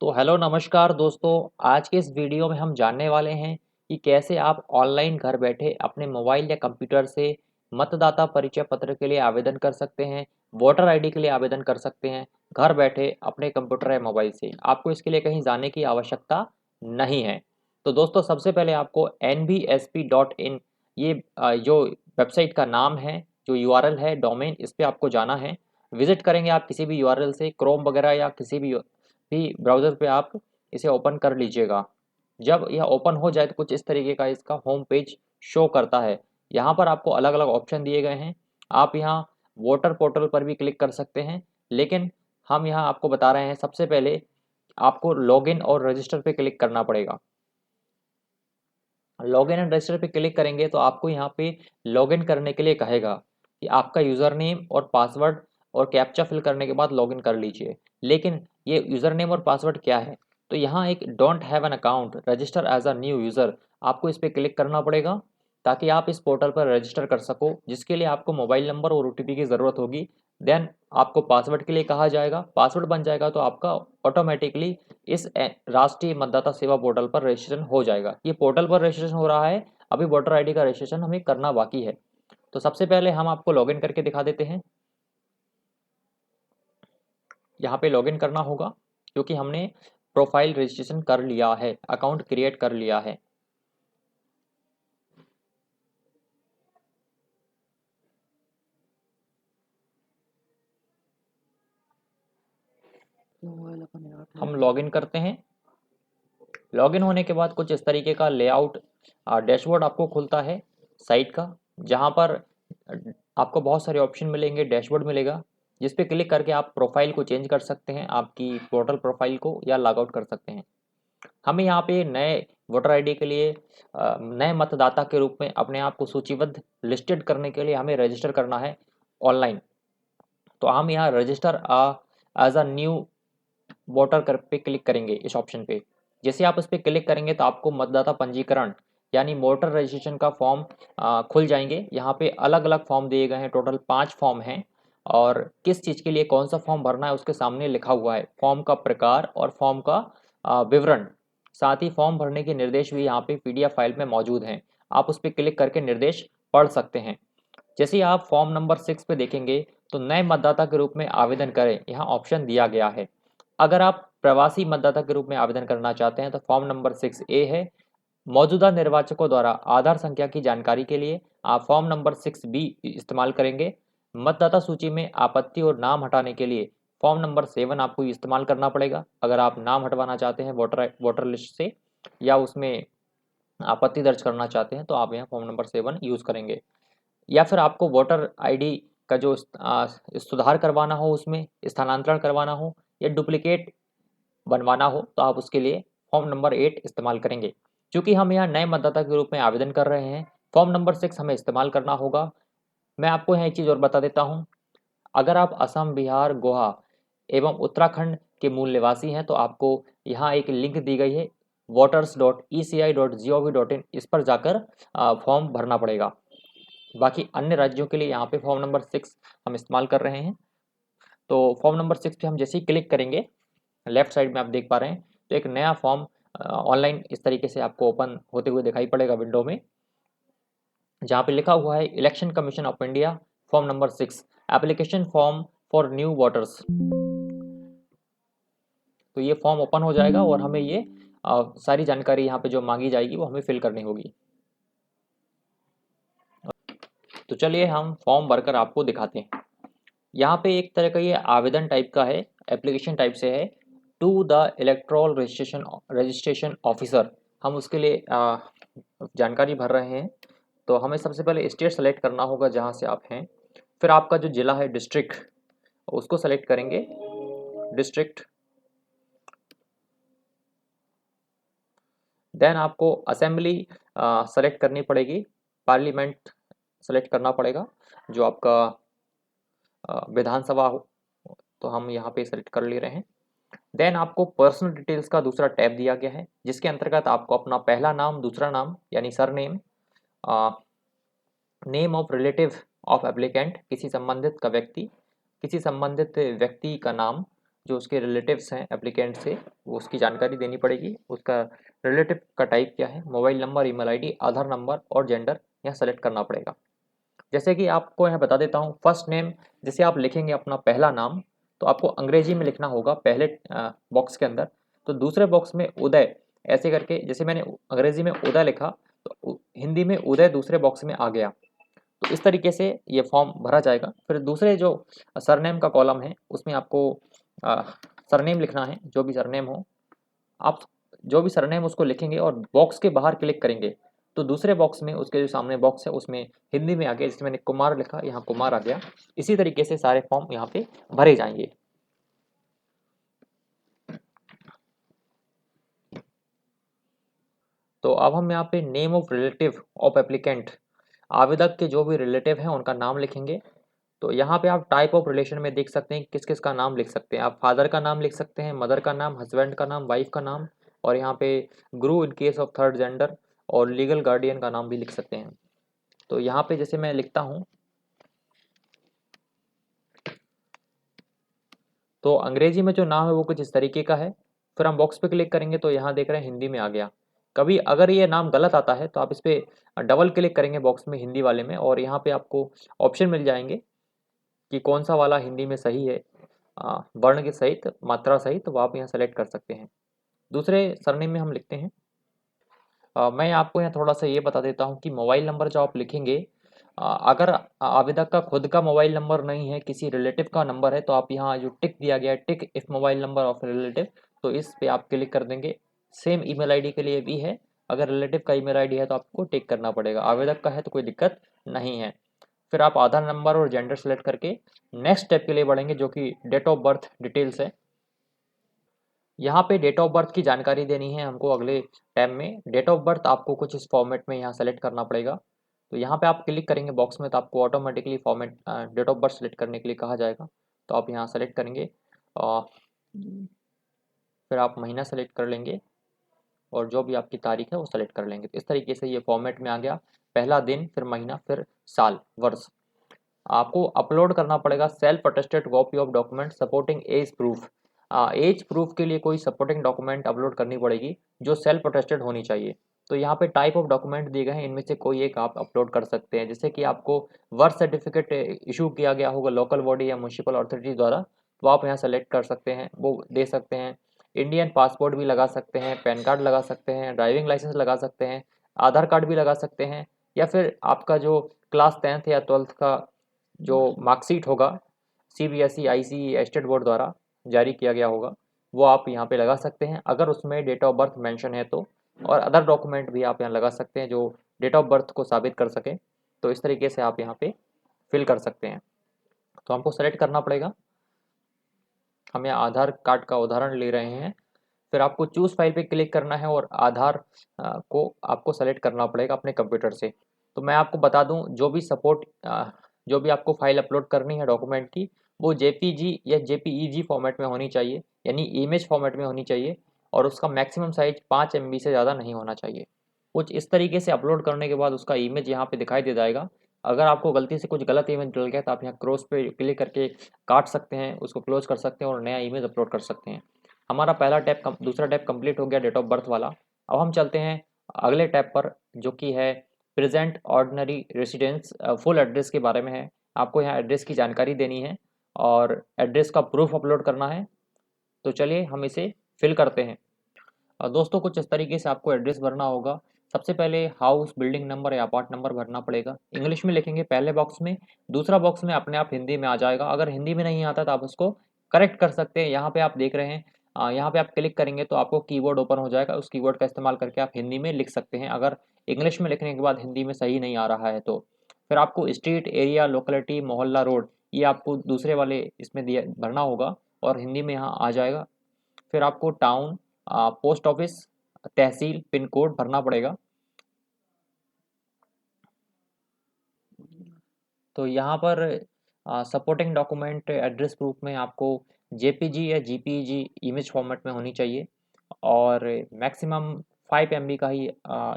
तो हेलो नमस्कार दोस्तों। आज के इस वीडियो में हम जानने वाले हैं कि कैसे आप ऑनलाइन घर बैठे अपने मोबाइल या कंप्यूटर से मतदाता परिचय पत्र के लिए आवेदन कर सकते हैं, वोटर आईडी के लिए आवेदन कर सकते हैं घर बैठे अपने कंप्यूटर या मोबाइल से। आपको इसके लिए कहीं जाने की आवश्यकता नहीं है। तो दोस्तों सबसे पहले आपको nbsp.in ये जो वेबसाइट का नाम है, जो यूआरएल है डोमेन, इस पे आपको जाना है। विजिट करेंगे आप किसी भी यूआरएल से, क्रोम वगैरह या किसी भी ब्राउज़र पे आप इसे ओपन कर लीजिएगा। जब यह ओपन हो जाए तो कुछ इस तरीके का इसका होम पेज शो करता है। यहाँ पर आपको अलग अलग ऑप्शन दिए गए हैं। आप यहाँ वोटर पोर्टल पर भी क्लिक कर सकते हैं, लेकिन हम यहाँ आपको बता रहे हैं सबसे पहले आपको लॉगिन और रजिस्टर पे क्लिक करना पड़ेगा। लॉगिन एंड रजिस्टर पे क्लिक करेंगे तो आपको यहाँ पे लॉगिन करने के लिए कहेगा कि आपका यूज़र नेम और पासवर्ड और कैप्चा फिल करने के बाद लॉगिन कर लीजिए। लेकिन ये यूज़र नेम और पासवर्ड क्या है? तो यहाँ एक don't have an account register as a new user, आपको इस पर क्लिक करना पड़ेगा ताकि आप इस पोर्टल पर रजिस्टर कर सको, जिसके लिए आपको मोबाइल नंबर और ओटीपी की ज़रूरत होगी। देन आपको पासवर्ड के लिए कहा जाएगा, पासवर्ड बन जाएगा तो आपका ऑटोमेटिकली इस राष्ट्रीय मतदाता सेवा पोर्टल पर रजिस्ट्रेशन हो जाएगा। ये पोर्टल पर रजिस्ट्रेशन हो रहा है, अभी वोटर आईडी का रजिस्ट्रेशन हमें करना बाकी है। तो सबसे पहले हम आपको लॉगिन करके दिखा देते हैं। यहाँ पे लॉगिन करना होगा क्योंकि हमने प्रोफाइल रजिस्ट्रेशन कर लिया है, अकाउंट क्रिएट कर लिया है। हम लॉगिन करते हैं। लॉगिन होने के बाद कुछ इस तरीके का लेआउट डैशबोर्ड आपको खुलता है साइट का, जहाँ पर आपको बहुत सारे ऑप्शन मिलेंगे, डैशबोर्ड मिलेगा, जिस पे क्लिक करके आप प्रोफाइल को चेंज कर सकते हैं, आपकी पोर्टल प्रोफाइल को, या लॉग आउट कर सकते हैं। हमें यहाँ पे नए वोटर आईडी के लिए नए मतदाता के रूप में अपने आप को सूचीबद्ध लिस्टेड करने के लिए हमें रजिस्टर करना है ऑनलाइन। तो हम यहाँ register as a new voter कर पे क्लिक करेंगे इस ऑप्शन पे। जैसे आप उस पर क्लिक करेंगे तो आपको मतदाता पंजीकरण यानी वोटर रजिस्ट्रेशन का फॉर्म खुल जाएंगे। यहाँ पे अलग अलग फॉर्म दिए गए हैं, टोटल 5 फॉर्म हैं, और किस चीज़ के लिए कौन सा फॉर्म भरना है उसके सामने लिखा हुआ है, फॉर्म का प्रकार और फॉर्म का विवरण। साथ ही फॉर्म भरने के निर्देश भी यहाँ पे पीडीएफ फाइल में मौजूद हैं। आप उस पर क्लिक करके निर्देश पढ़ सकते हैं। जैसे ही आप फॉर्म नंबर 6 पे देखेंगे तो नए मतदाता के रूप में आवेदन करें, यहाँ ऑप्शन दिया गया है। अगर आप प्रवासी मतदाता के रूप में आवेदन करना चाहते हैं तो फॉर्म नंबर 6A है। मौजूदा निर्वाचकों द्वारा आधार संख्या की जानकारी के लिए आप फॉर्म नंबर 6B इस्तेमाल करेंगे। मतदाता सूची में आपत्ति और नाम हटाने के लिए फॉर्म नंबर 7 आपको इस्तेमाल करना पड़ेगा। अगर आप नाम हटवाना चाहते हैं वोटर लिस्ट से, या उसमें आपत्ति दर्ज करना चाहते हैं, तो आप यहाँ फॉर्म नंबर 7 यूज़ करेंगे। या फिर आपको वोटर आईडी का जो सुधार करवाना हो, उसमें स्थानांतरण करवाना हो या डुप्लीकेट बनवाना हो, तो आप उसके लिए फॉर्म नंबर 8 इस्तेमाल करेंगे। क्योंकि हम यहाँ नए मतदाता के रूप में आवेदन कर रहे हैं, फॉर्म नंबर 6 हमें इस्तेमाल करना होगा। मैं आपको यहाँ एक चीज़ और बता देता हूँ, अगर आप असम, बिहार, गोवा एवं उत्तराखंड के मूल निवासी हैं तो आपको यहाँ एक लिंक दी गई है voters.eci.gov.in, इस पर जाकर फॉर्म भरना पड़ेगा। बाकी अन्य राज्यों के लिए यहाँ पे फॉर्म नंबर 6 हम इस्तेमाल कर रहे हैं। तो फॉर्म नंबर 6 पे हम जैसे ही क्लिक करेंगे, लेफ्ट साइड में आप देख पा रहे हैं तो एक नया फॉर्म ऑनलाइन इस तरीके से आपको ओपन होते हुए दिखाई पड़ेगा विंडो में, जहाँ पे लिखा हुआ है election commission of India form number 6 application form for new voters. तो ये फॉर्म ओपन हो जाएगा और हमें ये सारी जानकारी यहाँ पे जो मांगी जाएगी वो हमें फिल करनी होगी। तो चलिए हम फॉर्म भरकर आपको दिखाते हैं। यहाँ पे एक तरह का ये आवेदन टाइप का है, एप्लीकेशन टाइप से है, to the electoral registration officer. हम उसके लिए जानकारी भर रहे हैं। तो हमें सबसे पहले स्टेट सेलेक्ट करना होगा जहाँ से आप हैं, फिर आपका जो जिला है, डिस्ट्रिक्ट, उसको सेलेक्ट करेंगे, डिस्ट्रिक्ट। देन आपको असेंबली सेलेक्ट करनी पड़ेगी, पार्लियामेंट सेलेक्ट करना पड़ेगा, जो आपका विधानसभा हो। तो हम यहाँ पे सेलेक्ट कर ले रहे हैं। देन आपको पर्सनल डिटेल्स का दूसरा टैब दिया गया है, जिसके अंतर्गत आपको अपना पहला नाम, दूसरा नाम यानी surname, name of relative of applicant, किसी संबंधित व्यक्ति का नाम, जो उसके रिलेटिव्स हैं एप्लीकेंट से, वो उसकी जानकारी देनी पड़ेगी। उसका रिलेटिव का टाइप क्या है, मोबाइल नंबर, ईमेल आईडी, आधार नंबर और जेंडर यहाँ सेलेक्ट करना पड़ेगा। जैसे कि आपको यहाँ बता देता हूँ, फर्स्ट नेम जैसे आप लिखेंगे अपना पहला नाम, तो आपको अंग्रेजी में लिखना होगा पहले बॉक्स के अंदर। तो दूसरे बॉक्स में उदय, ऐसे करके, जैसे मैंने अंग्रेजी में उदय लिखा तो हिंदी में उदय दूसरे बॉक्स में आ गया। तो इस तरीके से ये फॉर्म भरा जाएगा। फिर दूसरे जो सरनेम का कॉलम है उसमें आपको सरनेम लिखना है, जो भी सरनेम हो। आप जो भी सरनेम उसको लिखेंगे और बॉक्स के बाहर क्लिक करेंगे तो दूसरे बॉक्स में, उसके जो सामने बॉक्स है उसमें हिंदी में आ गया। जैसे मैंने कुमार लिखा, यहाँ कुमार आ गया। इसी तरीके से सारे फॉर्म यहाँ पे भरे जाएंगे। तो अब हम यहाँ पे name of relative of applicant, आवेदक के जो भी रिलेटिव हैं उनका नाम लिखेंगे। तो यहाँ पे आप टाइप ऑफ रिलेशन में देख सकते हैं किस किस का नाम लिख सकते हैं। आप फादर का नाम लिख सकते हैं, मदर का नाम, हस्बैंड का नाम, वाइफ का नाम, और यहाँ पे गुरु in case of third gender, और लीगल गार्डियन का नाम भी लिख सकते हैं। तो यहाँ पे जैसे मैं लिखता हूँ, तो अंग्रेजी में जो नाम है वो कुछ इस तरीके का है। फिर हम बॉक्स पे क्लिक करेंगे तो यहाँ देख रहे हैं हिंदी में आ गया। कभी अगर ये नाम गलत आता है तो आप इस पर डबल क्लिक करेंगे बॉक्स में हिंदी वाले में, और यहाँ पे आपको ऑप्शन मिल जाएंगे कि कौन सा वाला हिंदी में सही है, वर्ण के सहित, मात्रा सहित, तो आप यहाँ सेलेक्ट कर सकते हैं। दूसरे सरनेम में हम लिखते हैं। मैं आपको यहाँ थोड़ा सा ये बता देता हूँ कि मोबाइल नंबर जो आप लिखेंगे, अगर आवेदक का खुद का मोबाइल नंबर नहीं है, किसी रिलेटिव का नंबर है, तो आप यहाँ जो टिक दिया गया है, टिक if mobile number of relative, तो इस पे आप क्लिक कर देंगे। सेम ईमेल आईडी के लिए भी है, अगर रिलेटिव का ईमेल आईडी है तो आपको टिक करना पड़ेगा, आवेदक का है तो कोई दिक्कत नहीं है। फिर आप आधार नंबर और जेंडर सेलेक्ट करके नेक्स्ट स्टेप के लिए बढ़ेंगे, जो कि डेट ऑफ बर्थ डिटेल्स है। यहाँ पे डेट ऑफ बर्थ की जानकारी देनी है हमको अगले टैब में। डेट ऑफ बर्थ आपको कुछ इस फॉर्मेट में यहाँ सेलेक्ट करना पड़ेगा। तो यहाँ पे आप क्लिक करेंगे बॉक्स में तो आपको automatically format date of birth select करने के लिए कहा जाएगा। तो आप यहाँ सेलेक्ट करेंगे और फिर आप महीना सेलेक्ट कर लेंगे और जो भी आपकी तारीख है वो सेलेक्ट कर लेंगे। तो इस तरीके से ये फॉर्मेट में आ गया, पहला दिन, फिर महीना, फिर साल, वर्ष। आपको अपलोड करना पड़ेगा self attested copy of document supporting age proof. Age proof के लिए कोई सपोर्टिंग डॉक्यूमेंट अपलोड करनी पड़ेगी जो सेल्फ अटेस्टेड होनी चाहिए। तो यहाँ पे टाइप ऑफ डॉक्यूमेंट दिए गए हैं, इनमें से कोई एक आप अपलोड कर सकते हैं। जैसे कि आपको बर्थ सर्टिफिकेट इशू किया गया होगा लोकल बॉडी या म्यूनसिपल अथॉरिटी द्वारा, तो आप यहाँ सेलेक्ट कर सकते हैं, वो दे सकते हैं। इंडियन पासपोर्ट भी लगा सकते हैं, पैन कार्ड लगा सकते हैं, ड्राइविंग लाइसेंस लगा सकते हैं, आधार कार्ड भी लगा सकते हैं, या फिर आपका जो क्लास 10th या 12th का जो मार्कशीट होगा, सीबीएसई, आईसीई, स्टेट बोर्ड द्वारा जारी किया गया होगा, वो आप यहाँ पे लगा सकते हैं अगर उसमें डेट ऑफ बर्थ मेंशन है तो। और अदर डॉक्यूमेंट भी आप यहाँ लगा सकते हैं जो डेट ऑफ बर्थ को साबित कर सके। तो इस तरीके से आप यहाँ पे फिल कर सकते हैं। तो हमको सेलेक्ट करना पड़ेगा, हम यहाँ आधार कार्ड का उदाहरण ले रहे हैं। फिर आपको चूज़ फाइल पे क्लिक करना है और आधार को आपको सेलेक्ट करना पड़ेगा अपने कंप्यूटर से। तो मैं आपको बता दूं, जो भी आपको फाइल अपलोड करनी है डॉक्यूमेंट की, वो जेपीजी या जेपीईजी फॉर्मेट में होनी चाहिए, यानी इमेज फॉर्मेट में होनी चाहिए, और उसका मैक्सिमम साइज 5 MB से ज़्यादा नहीं होना चाहिए। कुछ इस तरीके से अपलोड करने के बाद उसका इमेज यहाँ पे दिखाई दे जाएगा। अगर आपको गलती से कुछ गलत इमेज डल गया तो आप यहाँ क्रॉस पे क्लिक करके काट सकते हैं, उसको क्लोज कर सकते हैं और नया इमेज अपलोड कर सकते हैं। हमारा पहला टैब दूसरा टैब कंप्लीट हो गया डेट ऑफ बर्थ वाला। अब हम चलते हैं अगले टैब पर, जो कि है present ordinary residence, full address के बारे में है। आपको यहाँ एड्रेस की जानकारी देनी है और एड्रेस का प्रूफ अपलोड करना है। तो चलिए हम इसे फिल करते हैं। दोस्तों कुछ इस तरीके से आपको एड्रेस भरना होगा। सबसे पहले हाउस, बिल्डिंग नंबर या अपार्ट नंबर भरना पड़ेगा। इंग्लिश में लिखेंगे पहले बॉक्स में, दूसरा बॉक्स में अपने आप हिंदी में आ जाएगा। अगर हिंदी में नहीं आता तो आप उसको करेक्ट कर सकते हैं। यहाँ पे आप देख रहे हैं, यहाँ पे आप क्लिक करेंगे तो आपको कीबोर्ड ओपन हो जाएगा, उस कीबोर्ड का इस्तेमाल करके आप हिंदी में लिख सकते हैं अगर इंग्लिश में लिखने के बाद हिंदी में सही नहीं आ रहा है तो। फिर आपको स्ट्रीट, एरिया, लोकेलिटी, मोहल्ला, रोड, ये आपको दूसरे वाले इसमें दिया भरना होगा और हिंदी में यहाँ आ जाएगा। फिर आपको टाउन, पोस्ट ऑफिस, तहसील, पिन कोड भरना पड़ेगा। तो यहाँ पर सपोर्टिंग डॉक्यूमेंट एड्रेस प्रूफ में आपको जेपीजी या जीपीजी इमेज फॉर्मेट में होनी चाहिए और मैक्सिमम 5 MB का ही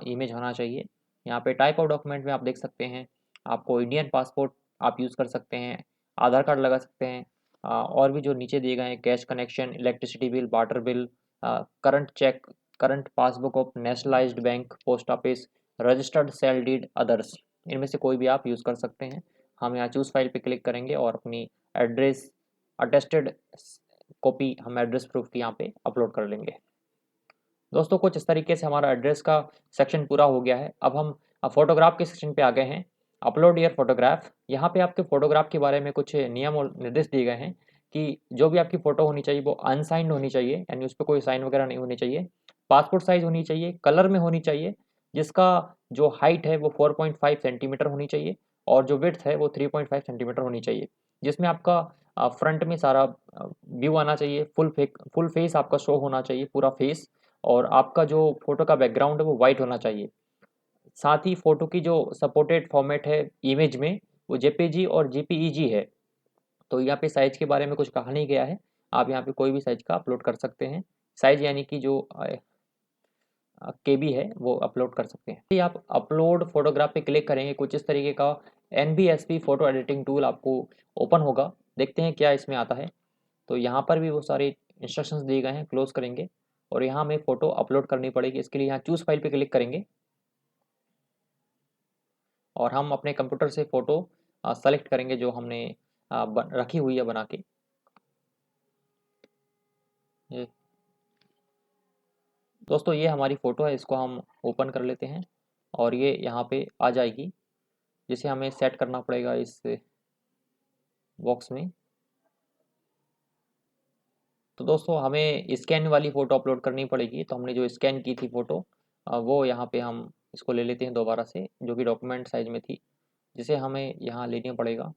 इमेज होना चाहिए। यहाँ पे टाइप ऑफ डॉक्यूमेंट में आप देख सकते हैं, आपको इंडियन पासपोर्ट आप यूज़ कर सकते हैं, आधार कार्ड लगा सकते हैं, और भी जो नीचे दिए गए हैं, cash connection, electricity bill, water bill, current cheque, current passbook of nationalised bank, post office, registered sale deed, others, इनमें से कोई भी आप यूज़ कर सकते हैं। हम यहाँ चूज़ फाइल पे क्लिक करेंगे और अपनी एड्रेस अटेस्टेड कॉपी हम एड्रेस प्रूफ की यहाँ पे अपलोड कर लेंगे। दोस्तों कुछ इस तरीके से हमारा एड्रेस का सेक्शन पूरा हो गया है। अब हम फोटोग्राफ के सेक्शन पे आ गए हैं। Upload your photograph. यहाँ पे आपके फोटोग्राफ के बारे में कुछ नियम और निर्देश दिए गए हैं कि जो भी आपकी फ़ोटो होनी चाहिए वो अनसाइंड होनी चाहिए, यानी उस पर कोई साइन वगैरह नहीं होनी चाहिए। पासपोर्ट साइज़ होनी चाहिए, कलर में होनी चाहिए, जिसका जो हाइट है वो 4.5 सेंटीमीटर होनी चाहिए और जो विड्थ है वो 3.5 सेंटीमीटर होनी चाहिए, जिसमें आपका फ्रंट में सारा व्यू आना चाहिए, फुल फेस आपका शो होना चाहिए, पूरा फेस, और आपका जो फ़ोटो का बैकग्राउंड है वो वाइट होना चाहिए। साथ ही फ़ोटो की जो सपोर्टेड फॉर्मेट है इमेज में वो जेपीजी और जेपीईजी है। तो यहाँ पे साइज़ के बारे में कुछ कहा नहीं गया है, आप यहाँ पे कोई भी साइज़ का अपलोड कर सकते हैं। साइज़ यानी कि जो केबी है वो अपलोड कर सकते हैं। यदि आप अपलोड फोटोग्राफ पे क्लिक करेंगे कुछ इस तरीके का NBSP फ़ोटो एडिटिंग टूल आपको ओपन होगा। देखते हैं क्या इसमें आता है। तो यहाँ पर भी वो सारे इंस्ट्रक्शंस दिए गए हैं, क्लोज करेंगे और यहाँ हमें फ़ोटो अपलोड करनी पड़ेगी। इसके लिए यहाँ चूज़ फाइल पे क्लिक करेंगे और हम अपने कंप्यूटर से फ़ोटो सेलेक्ट करेंगे जो हमने रखी हुई है बना के। ये दोस्तों ये हमारी फ़ोटो है, इसको हम ओपन कर लेते हैं और ये यहाँ पे आ जाएगी, जिसे हमें सेट करना पड़ेगा इस बॉक्स में। तो दोस्तों हमें स्कैन वाली फ़ोटो अपलोड करनी पड़ेगी, तो हमने जो स्कैन की थी फ़ोटो वो यहाँ पे हम इसको ले लेते हैं दोबारा से, जो कि डॉक्यूमेंट साइज़ में थी, जिसे हमें यहाँ लेना पड़ेगा।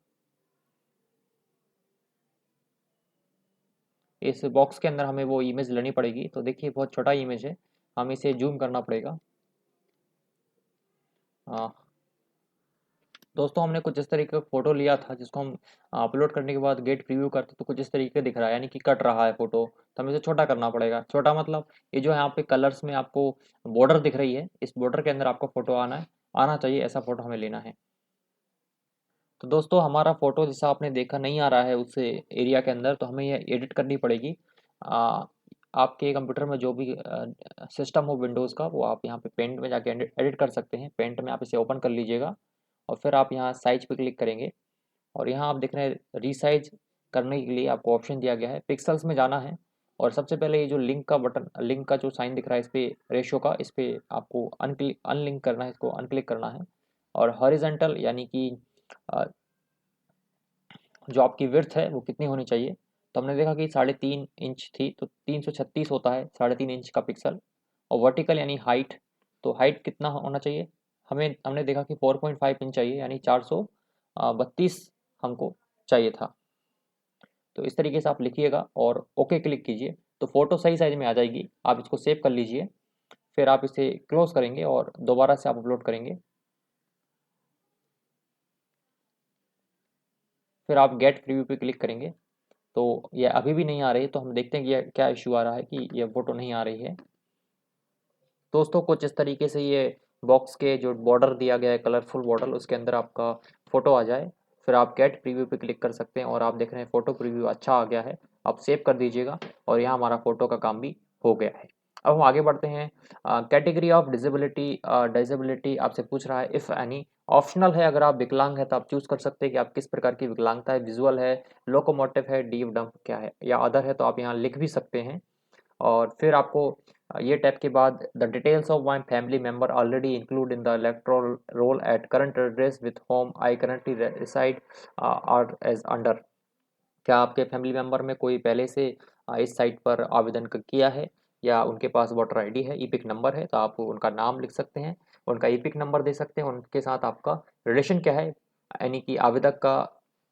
इस बॉक्स के अंदर हमें वो इमेज लेनी पड़ेगी। तो देखिए बहुत छोटा इमेज है, हमें इसे जूम करना पड़ेगा। दोस्तों हमने कुछ इस तरीके का फ़ोटो लिया था, जिसको हम अपलोड करने के बाद गेट प्रीव्यू करते तो कुछ इस तरीके दिख रहा है, यानी कि कट रहा है फ़ोटो। तो हमें इसे छोटा करना पड़ेगा। छोटा मतलब ये जो यहाँ पे कलर्स में आपको बॉर्डर दिख रही है, इस बॉर्डर के अंदर आपका फ़ोटो आना चाहिए, ऐसा फ़ोटो हमें लेना है। तो दोस्तों हमारा फ़ोटो जैसा आपने देखा नहीं आ रहा है उस एरिया के अंदर, तो हमें यह एडिट करनी पड़ेगी। आपके कंप्यूटर में जो भी सिस्टम हो विंडोज़ का, वो आप यहाँ पे पेंट में जाके एडिट कर सकते हैं। पेंट में आप इसे ओपन कर लीजिएगा और फिर आप यहाँ साइज पे क्लिक करेंगे और यहाँ आप देख रहे हैं रीसाइज करने के लिए आपको ऑप्शन दिया गया है, पिक्सल्स में जाना है और सबसे पहले ये जो लिंक का बटन, लिंक का जो साइन दिख रहा है इस पर रेशो का, इस पर आपको अनलिंक करना है, इसको अनक्लिक करना है। और हॉरिजेंटल यानी कि जो आपकी विड्थ है वो कितनी होनी चाहिए, तो हमने देखा कि 3.5 इंच थी, तो 336 होता है 3.5 इंच का पिक्सल। और वर्टिकल यानी हाइट, तो हाइट कितना होना चाहिए, हमने देखा कि 4.5 इंच चाहिए, यानी 432 हमको चाहिए था। तो इस तरीके से आप लिखिएगा और ओके क्लिक कीजिए, तो फ़ोटो सही साइज में आ जाएगी। आप इसको सेव कर लीजिए, फिर आप इसे क्लोज करेंगे और दोबारा से आप अपलोड करेंगे। फिर आप गेट प्रीव्यू पे क्लिक करेंगे, तो ये अभी भी नहीं आ रही है, तो हम देखते हैं कि ये क्या इशू आ रहा है कि ये फ़ोटो नहीं आ रही है। दोस्तों कुछ इस तरीके से ये बॉक्स के जो बॉर्डर दिया गया है, कलरफुल बॉर्डर, उसके अंदर आपका फ़ोटो आ जाए, फिर आप गेट प्रीव्यू पे क्लिक कर सकते हैं और आप देख रहे हैं फ़ोटो प्रीव्यू अच्छा आ गया है। आप सेव कर दीजिएगा और यहाँ हमारा फ़ोटो का काम भी हो गया है। अब हम आगे बढ़ते हैं। कैटेगरी ऑफ डिसेबिलिटी, डिसेबिलिटी आपसे पूछ रहा है, इफ़ एनी, ऑप्शनल है। अगर आप विकलांग है तो आप चूज़ कर सकते हैं कि आप किस प्रकार की विकलांगता है, विजुअल है, लोकोमोटिव है, डीफ डंप क्या है, या अदर है, तो आप यहाँ लिख भी सकते हैं। और फिर आपको ये टैब के बाद the details of my family member already include in the electoral roll at current address with home I currently reside are as under, क्या आपके फैमिली मेम्बर में कोई पहले से इस साइट पर आवेदन किया है या उनके पास वोटर आईडी है, ईपिक नंबर है, तो आप उनका नाम लिख सकते हैं, उनका ईपिक नंबर दे सकते हैं, उनके साथ आपका रिलेशन क्या है, यानी कि आवेदक का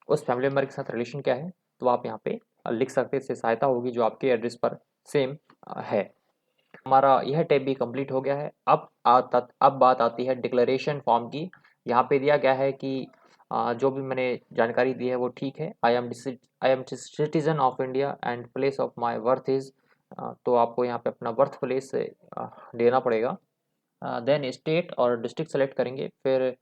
उस फैमिली मेम्बर के साथ रिलेशन क्या है, तो आप यहाँ पे लिख सकते हैं। इससे सहायता होगी जो आपके एड्रेस पर सेम है। हमारा यह टैब भी कंप्लीट हो गया है। अब बात आती है डिक्लेरेशन फॉर्म की। यहाँ पे दिया गया है कि जो भी मैंने जानकारी दी है वो ठीक है। I am citizen of India and place of my birth is, तो आपको यहाँ पे अपना बर्थ प्लेस देना पड़ेगा। देन स्टेट और डिस्ट्रिक्ट सेलेक्ट करेंगे, फिर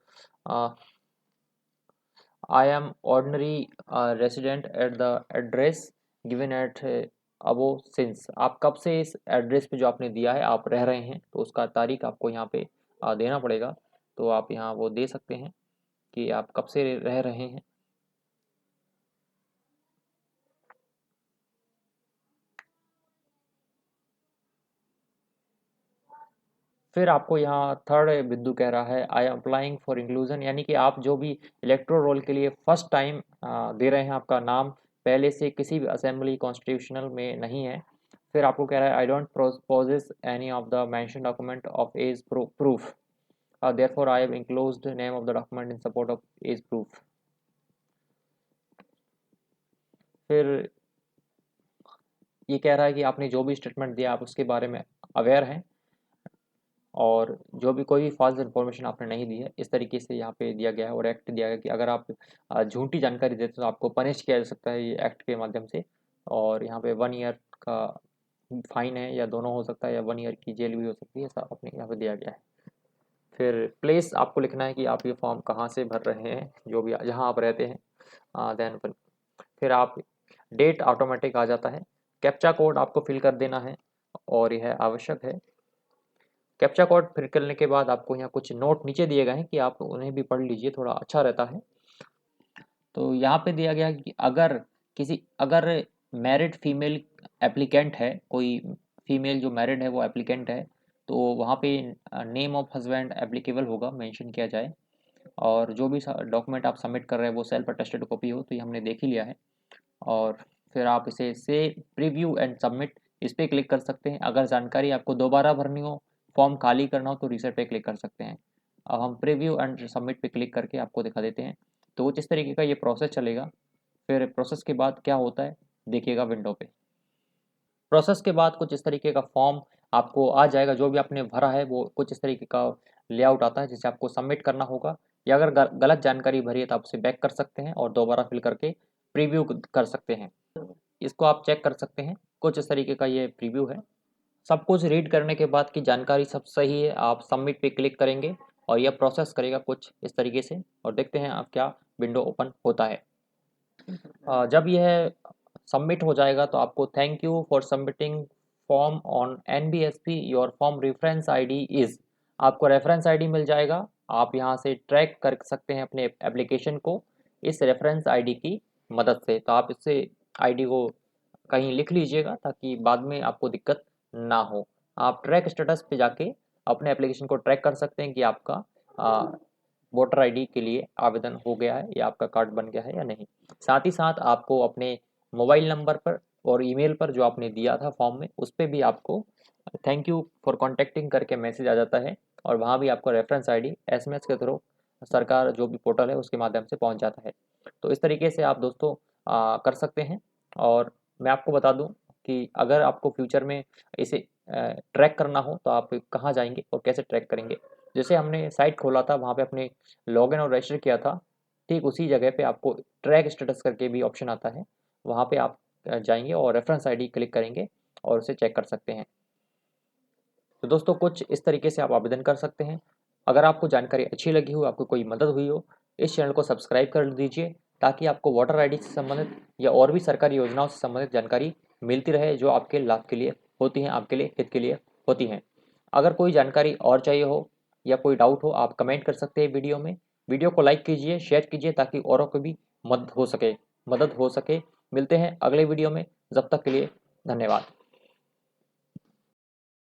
I am ordinary resident at the address given at above since. आप कब से इस एड्रेस पे जो आपने दिया है आप रह रहे हैं, तो उसका तारीख आपको यहाँ पे देना पड़ेगा। तो आप यहाँ वो दे सकते हैं कि आप कब से रह रहे हैं। फिर आपको यहाँ थर्ड बिंदु कह रहा है I am applying for inclusion, यानी कि आप जो भी इलेक्टोरल रोल के लिए फर्स्ट टाइम दे रहे हैं, आपका नाम पहले से किसी भी असेंबली कॉन्स्टिट्यूशनल में नहीं है। फिर आपको कह रहा है I don't possess any of the mention document of age proof, therefore I have enclosed name of the document in support of age proof. फिर ये कह रहा है कि आपने जो भी स्टेटमेंट दिया आप उसके बारे में अवेयर हैं और जो भी कोई भी फॉल्स इन्फॉर्मेशन आपने नहीं दी है, इस तरीके से यहाँ पे दिया गया है। और एक्ट दिया गया कि अगर आप झूठी जानकारी देते तो आपको पनिश किया जा सकता है ये एक्ट के माध्यम से। और यहाँ पे 1 ईयर का फाइन है, या दोनों हो सकता है, या 1 ईयर की जेल भी हो सकती है, ऐसा अपने यहाँ पे दिया गया है। फिर प्लेस आपको लिखना है कि आप ये फॉर्म कहाँ से भर रहे हैं, जो भी जहाँ आप रहते हैं। देन फिर आप डेट ऑटोमेटिक आ जाता है। कैप्चा कोड आपको फिल कर देना है और यह आवश्यक है। कैप्चा कोड फिल करने के बाद आपको यहाँ कुछ नोट नीचे दिए गए हैं कि आप उन्हें भी पढ़ लीजिए, थोड़ा अच्छा रहता है। तो यहाँ पे दिया गया है कि अगर मैरिड फीमेल एप्लीकेंट है, कोई फीमेल जो मैरिड है वो एप्लीकेंट है, तो वहाँ पे नेम ऑफ हस्बैंड एप्लीकेबल होगा, मेंशन किया जाए। और जो भी डॉक्यूमेंट आप सबमिट कर रहे हैं वो सेल्फ अटेस्टेड कॉपी हो, तो ये हमने देख ही लिया है। और फिर आप इसे से प्रीव्यू एंड सबमिट, इस पर क्लिक कर सकते हैं। अगर जानकारी आपको दोबारा भरनी हो, फॉर्म खाली करना हो, तो रीसेट पे क्लिक कर सकते हैं। अब हम प्रीव्यू एंड सबमिट पे क्लिक करके आपको दिखा देते हैं। तो कुछ इस तरीके का ये प्रोसेस चलेगा। फिर प्रोसेस के बाद क्या होता है देखिएगा विंडो पे। प्रोसेस के बाद कुछ इस तरीके का फॉर्म आपको आ जाएगा, जो भी आपने भरा है वो कुछ इस तरीके का लेआउट आता है, जिसे आपको सबमिट करना होगा। या अगर गलत जानकारी भरी है तो आप उसे बैक कर सकते हैं और दोबारा फिल करके प्रीव्यू कर सकते हैं। इसको आप चेक कर सकते हैं, कुछ इस तरीके का ये प्रीव्यू है। सब कुछ रीड करने के बाद की जानकारी सब सही है, आप सबमिट पे क्लिक करेंगे और यह प्रोसेस करेगा कुछ इस तरीके से, और देखते हैं अब क्या विंडो ओपन होता है। जब यह सबमिट हो जाएगा तो आपको thank you for submitting form on NBSP, your form reference ID is, आपको रेफरेंस आईडी मिल जाएगा। आप यहाँ से ट्रैक कर सकते हैं अपने एप्लीकेशन को इस रेफरेंस आईडी की मदद से। तो आप इससे आईडी को कहीं लिख लीजिएगा ताकि बाद में आपको दिक्कत ना हो। आप ट्रैक स्टेटस पे जाके अपने एप्लीकेशन को ट्रैक कर सकते हैं कि आपका वोटर आईडी के लिए आवेदन हो गया है या आपका कार्ड बन गया है या नहीं। साथ ही साथ आपको अपने मोबाइल नंबर पर और ईमेल पर जो आपने दिया था फॉर्म में, उस पर भी आपको थैंक यू फॉर कॉन्टैक्टिंग करके मैसेज आ जाता है, और वहाँ भी आपको रेफरेंस आईडी SMS के थ्रू सरकार जो भी पोर्टल है उसके माध्यम से पहुँच जाता है। तो इस तरीके से आप दोस्तों कर सकते हैं। और मैं आपको बता दूं कि अगर आपको फ्यूचर में इसे ट्रैक करना हो तो आप कहाँ जाएंगे और कैसे ट्रैक करेंगे। जैसे हमने साइट खोला था, वहाँ पे अपने लॉगिन और रजिस्टर किया था, ठीक उसी जगह पे आपको ट्रैक स्टेटस करके भी ऑप्शन आता है। वहाँ पे आप जाएंगे और रेफरेंस आईडी क्लिक करेंगे और उसे चेक कर सकते हैं। तो दोस्तों कुछ इस तरीके से आप आवेदन कर सकते हैं। अगर आपको जानकारी अच्छी लगी हो, आपको कोई मदद हुई हो, इस चैनल को सब्सक्राइब कर दीजिए ताकि आपको वोटर आईडी से संबंधित या और भी सरकारी योजनाओं से संबंधित जानकारी मिलती रहे, जो आपके लाभ के लिए होती हैं, आपके लिए हित के लिए होती हैं। अगर कोई जानकारी और चाहिए हो या कोई डाउट हो, आप कमेंट कर सकते हैं वीडियो में। वीडियो को लाइक कीजिए, शेयर कीजिए ताकि औरों को भी मदद हो सके। मिलते हैं अगले वीडियो में, जब तक के लिए धन्यवाद।